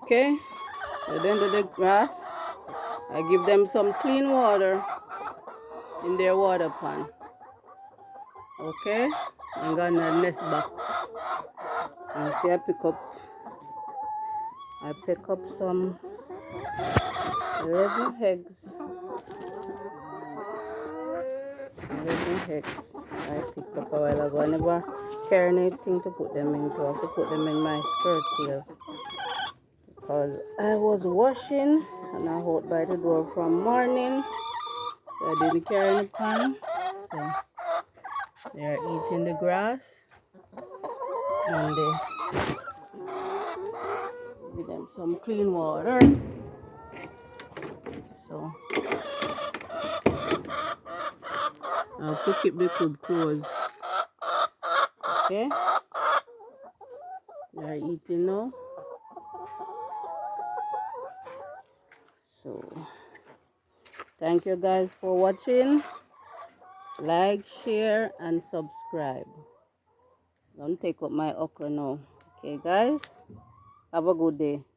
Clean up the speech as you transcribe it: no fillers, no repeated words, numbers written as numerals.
Okay, so then to the grass, I give them some clean water in their water pan. Okay, I'm gonna nest box. And see, I pick up some 11 eggs. 11 eggs. I picked up a while ago. I never carry anything to put them into. I have to put them in my skirt tail because I was washing and I out by the door from morning. So I didn't carry any pan. So they are eating the grass and they give them some clean water. So I have to keep the coop closed. Okay, they are eating now. So thank you guys for watching. Like, share, and subscribe. Don't take up my okra now. Okay, guys? Have a good day.